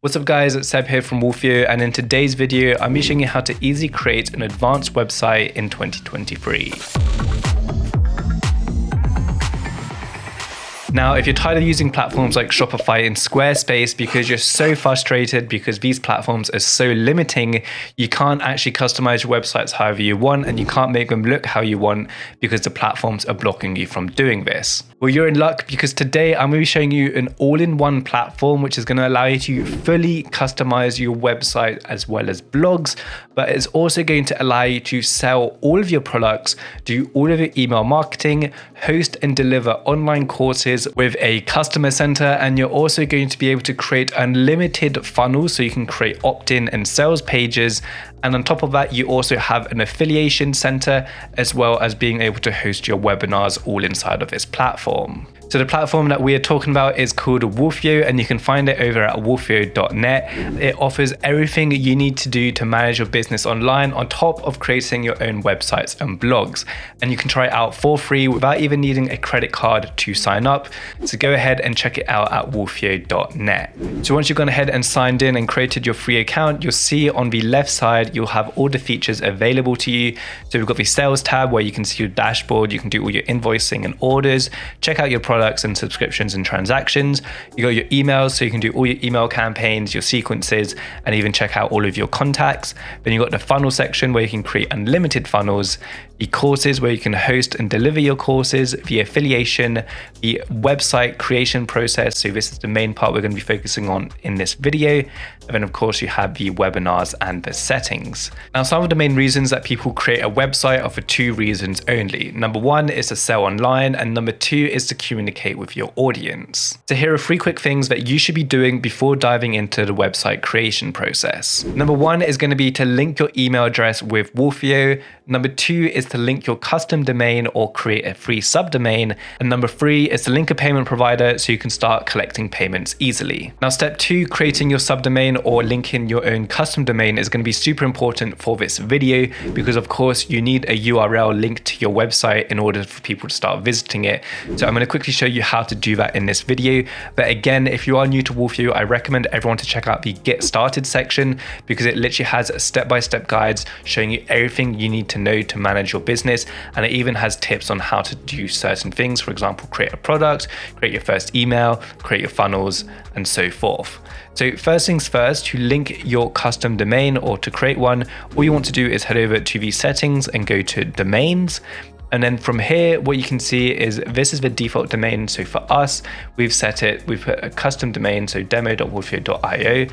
What's up guys, it's Seb here from Wolfeo, and in today's video, I'm showing you how to easily create an advanced website in 2023. Now, if you're tired of using platforms like Shopify and Squarespace because you're so frustrated because these platforms are so limiting, you can't actually customize your websites however you want, and you can't make them look how you want because the platforms are blocking you from doing this. Well, you're in luck because today I'm going to be showing you an all-in-one platform which is going to allow you to fully customize your website as well as blogs, but it's also going to allow you to sell all of your products, do all of your email marketing, host and deliver online courses with a customer center, and you're also going to be able to create unlimited funnels so you can create opt-in and sales pages. And on top of that, you also have an affiliation center as well as being able to host your webinars all inside of this platform. So the platform that we are talking about is called Wolfeo, and you can find it over at wolfeo.net. It offers everything you need to do to manage your business online on top of creating your own websites and blogs. And you can try it out for free without even needing a credit card to sign up. So go ahead and check it out at wolfeo.net. So once you've gone ahead and signed in and created your free account, you'll see on the left side, you'll have all the features available to you. So we've got the sales tab where you can see your dashboard, you can do all your invoicing and orders, check out your products and subscriptions and transactions. You got your emails, so you can do all your email campaigns, your sequences, and even check out all of your contacts. Then you got the funnel section where you can create unlimited funnels, the courses where you can host and deliver your courses, the affiliation, the website creation process. So this is the main part we're going to be focusing on in this video. And then of course you have the webinars and the settings. Now, some of the main reasons that people create a website are for two reasons only. Number one is to sell online, and number two is to communicate with your audience. So here are 3 quick things that you should be doing before diving into the website creation process. Number one is going to be to link your email address with Wolfeo. Number 2 is to link your custom domain or create a free subdomain. And number 3 is to link a payment provider so you can start collecting payments easily. Now, step 2, creating your subdomain or linking your own custom domain is going to be super important for this video because of course you need a URL linked to your website in order for people to start visiting it. So I'm going to quickly show you how to do that in this video. But again, if you are new to Wolfeo, I recommend everyone to check out the Get Started section because it literally has step-by-step guides showing you everything you need to know to manage your business, and it even has tips on how to do certain things. For example, create a product, create your first email, create your funnels, and so forth. So first things first, to link your custom domain or to create one, all you want to do is head over to the settings and go to domains. And then from here, what you can see is this is the default domain. So for us, we've put a custom domain, so demo.wolfeo.io.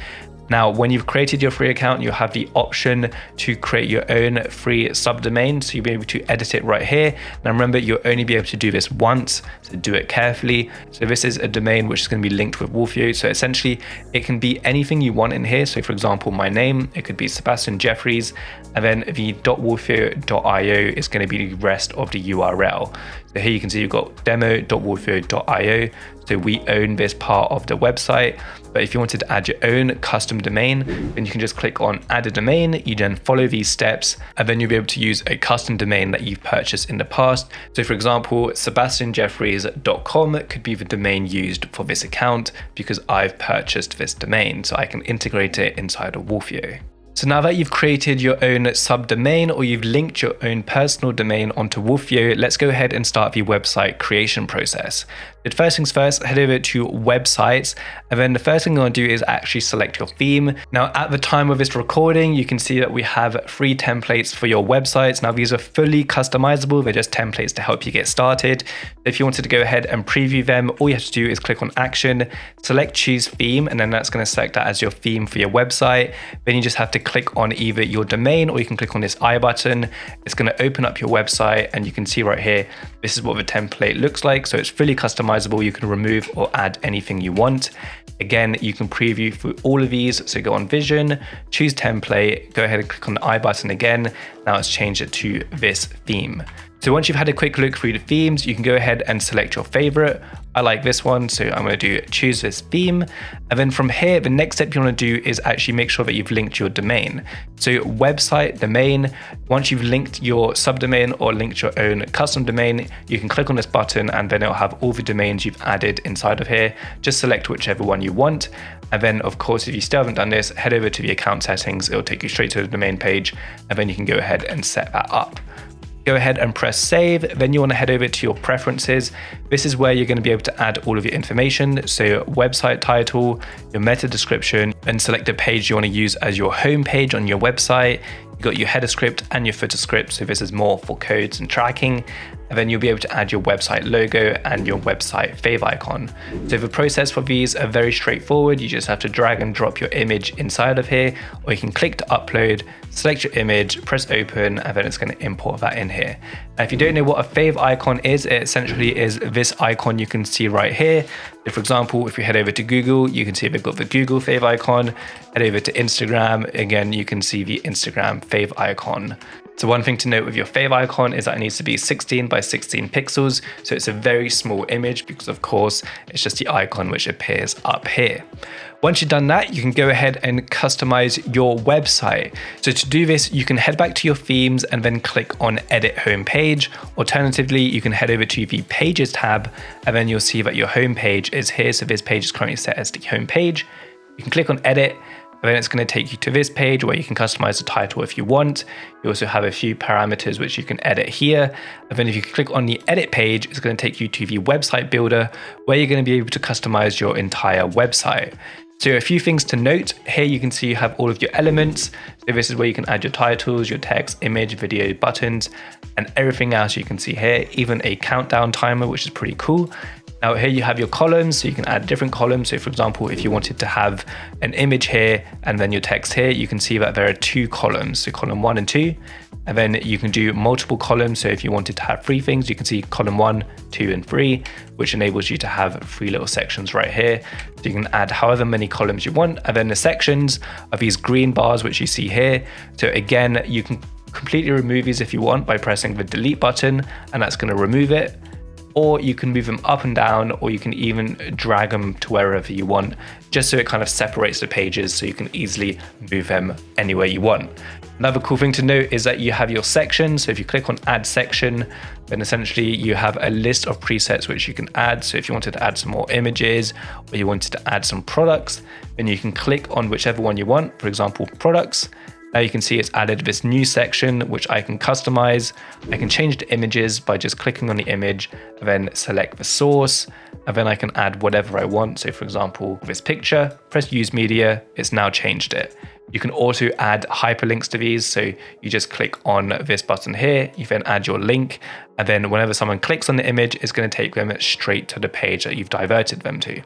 Now, when you've created your free account, you have the option to create your own free subdomain. So you'll be able to edit it right here. Now remember, you'll only be able to do this once, so do it carefully. So this is a domain which is going to be linked with Wolfeo. So essentially, it can be anything you want in here. So for example, my name, it could be Sebastian Jeffries, and then the .wolfeo.io is going to be the rest of the URL. So here you can see you've got demo.wolfeo.io. So we own this part of the website. But if you wanted to add your own custom domain, then you can just click on add a domain. You then follow these steps, and then you'll be able to use a custom domain that you've purchased in the past. So for example, sebastianjeffries.com could be the domain used for this account because I've purchased this domain. So I can integrate it inside of Wolfeo. So now that you've created your own subdomain or you've linked your own personal domain onto Wolfeo, let's go ahead and start the website creation process. But first things first, head over to websites, and then the first thing you want to do is actually select your theme. Now, at the time of this recording, you can see that we have 3 templates for your websites. Now, these are fully customizable. They're just templates to help you get started. If you wanted to go ahead and preview them, all you have to do is click on action, select choose theme, and then that's going to select that as your theme for your website. Then you just have to click on either your domain or you can click on this I button. It's going to open up your website, and you can see right here, this is what the template looks like. So it's fully customizable. You can remove or add anything you want. Again, you can preview through all of these. So go on vision, choose template, go ahead and click on the I button again. Now it's changed it to this theme. So once you've had a quick look through the themes, you can go ahead and select your favorite. I like this one, so I'm going to do choose this theme. And then from here, the next step you want to do is actually make sure that you've linked your domain. So website, domain, once you've linked your subdomain or linked your own custom domain, you can click on this button and then it'll have all the domains you've added inside of here. Just select whichever one you want. And then of course, if you still haven't done this, head over to the account settings. It'll take you straight to the domain page, and then you can go ahead and set that up. Go ahead and press save. Then you want to head over to your preferences. This is where you're going to be able to add all of your information. So website title, your meta description, and select a page you want to use as your home page on your website. You've got your header script and your footer script. So this is more for codes and tracking. And then you'll be able to add your website logo and your website favicon. So the process for these are very straightforward. You just have to drag and drop your image inside of here, or you can click to upload, select your image, press open, and then it's going to import that in here. Now, if you don't know what a favicon is, it essentially is this icon you can see right here. So for example, if you head over to Google, you can see they've got the Google favicon. Head over to Instagram, again, you can see the Instagram favicon. So one thing to note with your favicon is that it needs to be 16 by 16 pixels. So it's a very small image because of course, it's just the icon which appears up here. Once you've done that, you can go ahead and customize your website. So to do this, you can head back to your themes and then click on edit home page. Alternatively, you can head over to the pages tab and then you'll see that your home page is here. So this page is currently set as the home page. You can click on edit. And then it's going to take you to this page where you can customize the title if you want. You also have a few parameters which you can edit here. And then if you click on the edit page, it's going to take you to the website builder where you're going to be able to customize your entire website. So a few things to note here, you can see you have all of your elements. So this is where you can add your titles, your text, image, video, buttons, and everything else you can see here, even a countdown timer, which is pretty cool. Now here you have your columns, so you can add different columns. So for example, if you wanted to have an image here and then your text here, you can see that there are 2 columns, so column 1 and 2. And then you can do multiple columns. So if you wanted to have 3 things, you can see column 1, 2, and 3, which enables you to have 3 little sections right here. So you can add however many columns you want. And then the sections are these green bars, which you see here. So again, you can completely remove these if you want by pressing the delete button, and that's going to remove it. Or you can move them up and down, or you can even drag them to wherever you want, just so it kind of separates the pages so you can easily move them anywhere you want. Another cool thing to note is that you have your sections. So if you click on add section, then essentially you have a list of presets which you can add. So if you wanted to add some more images, or you wanted to add some products, then you can click on whichever one you want, for example, products. Now you can see it's added this new section, which I can customize. I can change the images by just clicking on the image and then select the source. And then I can add whatever I want. So for example, this picture, press use media, it's now changed it. You can also add hyperlinks to these. So you just click on this button here, you then add your link. And then whenever someone clicks on the image, it's going to take them straight to the page that you've diverted them to.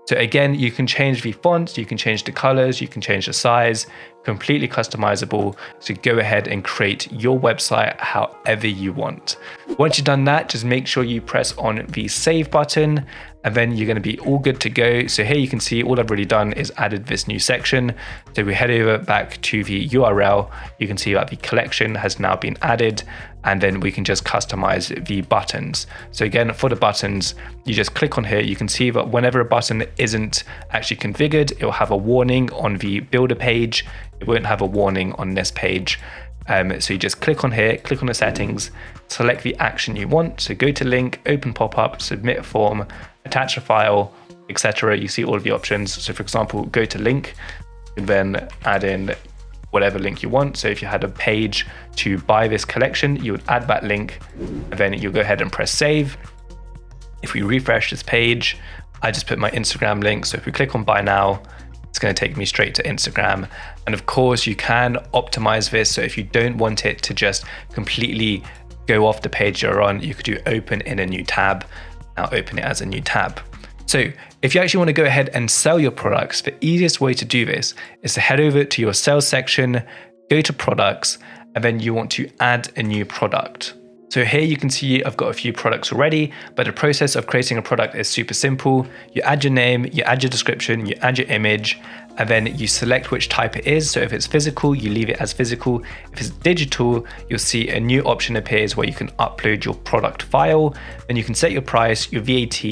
So again, you can change the fonts, you can change the colors, you can change the size, completely customizable. So go ahead and create your website however you want. Once you've done that, just make sure you press on the save button, and then you're going to be all good to go. So here you can see all I've really done is added this new section. So we head over back to the URL, you can see that the collection has now been added, and then we can just customize the buttons. So again, for the buttons, you just click on here. You can see that whenever a button isn't actually configured, it will have a warning on the builder page. It won't have a warning on this page. So you just click on here, click on the settings, select the action you want. So go to link, open pop-up, submit a form, attach a file, etc. You see all of the options. So for example, go to link, and then add in whatever link you want. So if you had a page to buy this collection, you would add that link, and then you'll go ahead and press save. If we refresh this page, I just put my Instagram link. So if we click on buy now, it's going to take me straight to Instagram. And of course, you can optimize this. So if you don't want it to just completely go off the page you're on, you could do open in a new tab. Now open it as a new tab. So if you actually want to go ahead and sell your products, the easiest way to do this is to head over to your sales section, go to products, and then you want to add a new product. So here you can see I've got a few products already, but the process of creating a product is super simple. You add your name, you add your description, you add your image, and then you select which type it is. So if it's physical, you leave it as physical. If it's digital, you'll see a new option appears where you can upload your product file. Then you can set your price, your VAT,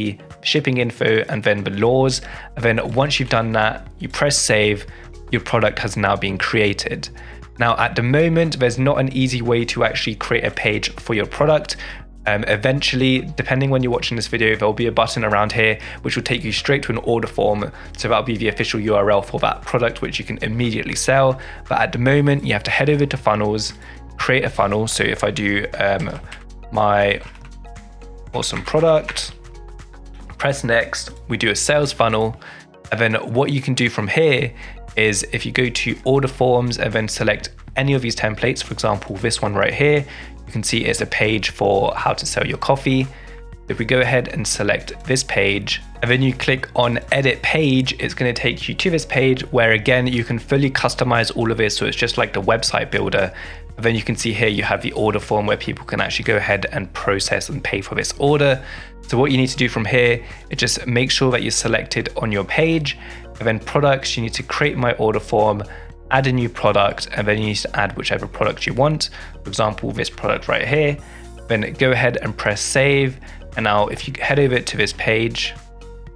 shipping info, and then the laws. And then once you've done that, you press save, your product has now been created. Now, at the moment, there's not an easy way to actually create a page for your product. Eventually, depending when you're watching this video, there'll be a button around here which will take you straight to an order form. So that'll be the official URL for that product, which you can immediately sell. But at the moment, you have to head over to funnels, create a funnel. So if I do my awesome product, press next, we do a sales funnel. And then what you can do from here is if you go to order forms and then select any of these templates, for example, this one right here, you can see it's a page for how to sell your coffee. If we go ahead and select this page and then you click on edit page, it's going to take you to this page where again, you can fully customize all of this. So it's just like the website builder. And then you can see here, you have the order form where people can actually go ahead and process and pay for this order. So what you need to do from here is just make sure that you're selected on your page. And then products, you need to create my order form, add a new product, and then you need to add whichever product you want. For example, this product right here. Then go ahead and press save. And now if you head over to this page,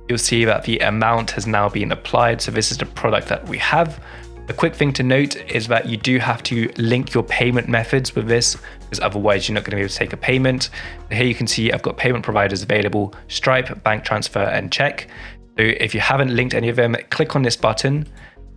you'll see that the amount has now been applied. So this is the product that we have. A quick thing to note is that you do have to link your payment methods with this, because otherwise you're not going to be able to take a payment. Here you can see I've got payment providers available: Stripe, bank transfer, and check. So if you haven't linked any of them, click on this button.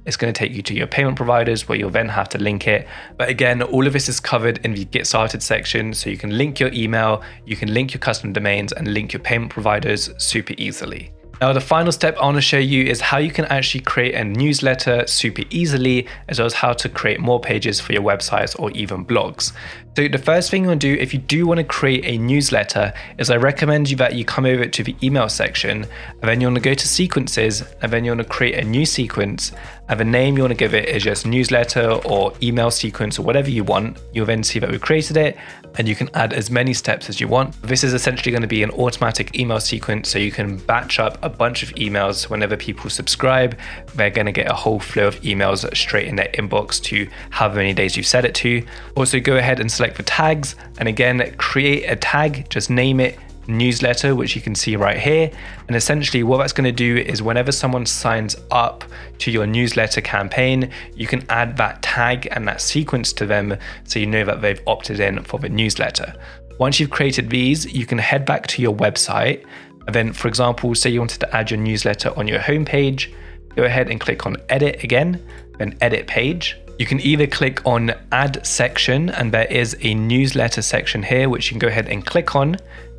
It's going to take you to your payment providers where you'll then have to link it. But again, all of this is covered in the Get Started section. So you can link your email, you can link your custom domains, and link your payment providers super easily. Now, the final step I want to show you is how you can actually create a newsletter super easily, as well as how to create more pages for your websites or even blogs. So the first thing you want to do if you do want to create a newsletter is I recommend you that you come over to the email section, and then you want to go to sequences, and then you want to create a new sequence, and the name you want to give it is just newsletter or email sequence or whatever you want. You'll then see that we've created it, and you can add as many steps as you want. This is essentially going to be an automatic email sequence, so you can batch up a bunch of emails. Whenever people subscribe, they're going to get a whole flow of emails straight in their inbox to however many days you've set it to. Also, go ahead and select the tags, and again, create a tag, just name it newsletter, which you can see right here. And essentially what that's going to do is whenever someone signs up to your newsletter campaign, you can add that tag and that sequence to them, so you know that they've opted in for the newsletter. Once you've created these, you can head back to your website, and then, for example, say you wanted to add your newsletter on your homepage, go ahead and click on edit again, then edit page. You can either click on add section, and there is a newsletter section here, which you can go ahead and click on.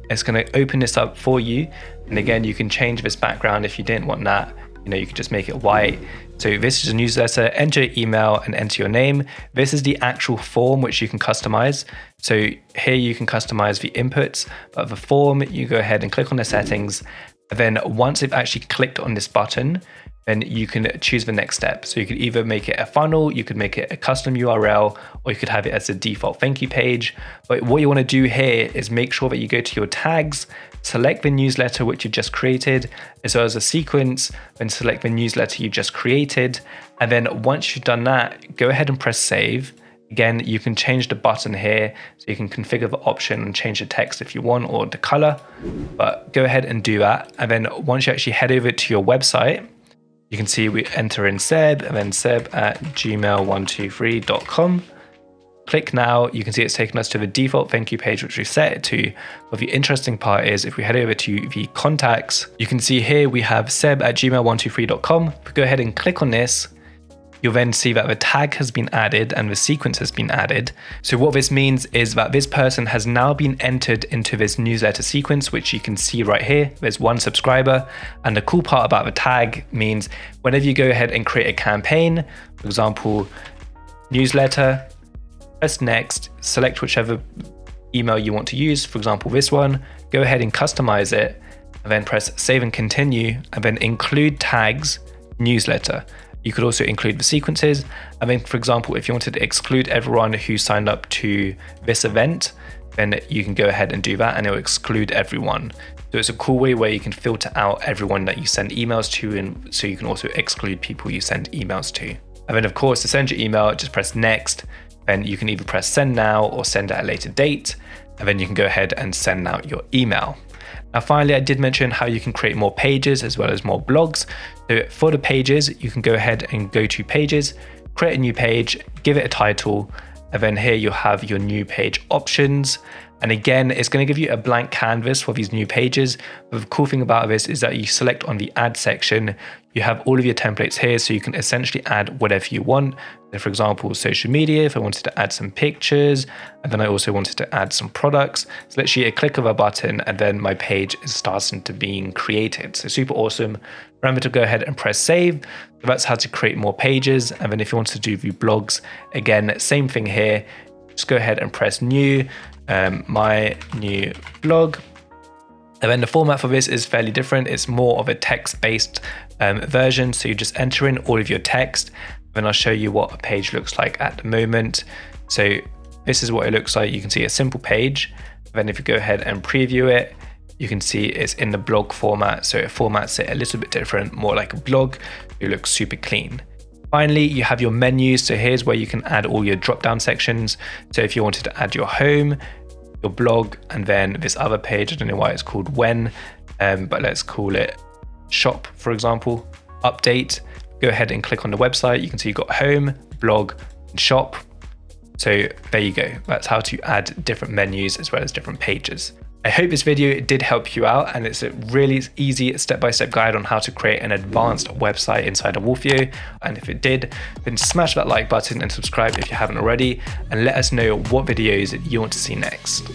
It's going to open this up for you. And again, you can change this background if you didn't want that. You can just make it white. So this is a newsletter, enter your email and enter your name. This is the actual form which you can customize. So here you can customize the inputs, but the form, you go ahead and click on the settings. And then once you've actually clicked on this button, then you can choose the next step. So you could either make it a funnel, you could make it a custom URL, or you could have it as a default thank you page. But what you want to do here is make sure that you go to your tags, select the newsletter which you've just created, as well as a sequence, then select the newsletter you just created. And then once you've done that, go ahead and press save. Again, you can change the button here, so you can configure the option and change the text if you want, or the color, but go ahead and do that. And then once you actually head over to your website, you can see we enter in Seb and then seb@gmail123.com. Click now, you can see it's taken us to the default thank you page, which we set it to. But the interesting part is if we head over to the contacts, you can see here we have seb@gmail123.com. If we go ahead and click on this, you'll then see that the tag has been added and the sequence has been added. So what this means is that this person has now been entered into this newsletter sequence, which you can see right here. There's one subscriber. And the cool part about the tag means whenever you go ahead and create a campaign, for example, newsletter, press next, select whichever email you want to use. For example, this one, go ahead and customize it, and then press save and continue, and then include tags, newsletter. You could also include the sequences. And then, for example, if you wanted to exclude everyone who signed up to this event, then you can go ahead and do that and it will exclude everyone. So it's a cool way where you can filter out everyone that you send emails to, and so you can also exclude people you send emails to. And then of course, to send your email, just press next. Then you can either press send now or send at a later date. And then you can go ahead and send out your email. Now, finally, I did mention how you can create more pages as well as more blogs. So for the pages, you can go ahead and go to pages, create a new page, give it a title, and then here you'll have your new page options. And again, it's going to give you a blank canvas for these new pages. But the cool thing about this is that you select on the add section, you have all of your templates here, so you can essentially add whatever you want. So for example, social media, if I wanted to add some pictures, and then I also wanted to add some products. So literally a click of a button and then my page is starting to being created. So super awesome. Remember to go ahead and press save. So that's how to create more pages. And then if you want to do view blogs, again, same thing here. Just go ahead and press new, my new blog. And then the format for this is fairly different. It's more of a text-based version. So you just enter in all of your text. Then I'll show you what a page looks like at the moment. So this is what it looks like. You can see a simple page. Then if you go ahead and preview it, you can see it's in the blog format. So it formats it a little bit different, more like a blog. It looks super clean. Finally, you have your menus. So here's where you can add all your drop-down sections. So if you wanted to add your home, your blog, and then this other page, I don't know why it's called when, but let's call it shop, for example, update. Go ahead and click on the website. You can see you've got home, blog, and shop. So there you go. That's how to add different menus as well as different pages. I hope this video did help you out, and it's a really easy step-by-step guide on how to create an advanced website inside of Wolfeo. And if it did, then smash that like button and subscribe if you haven't already, and let us know what videos you want to see next.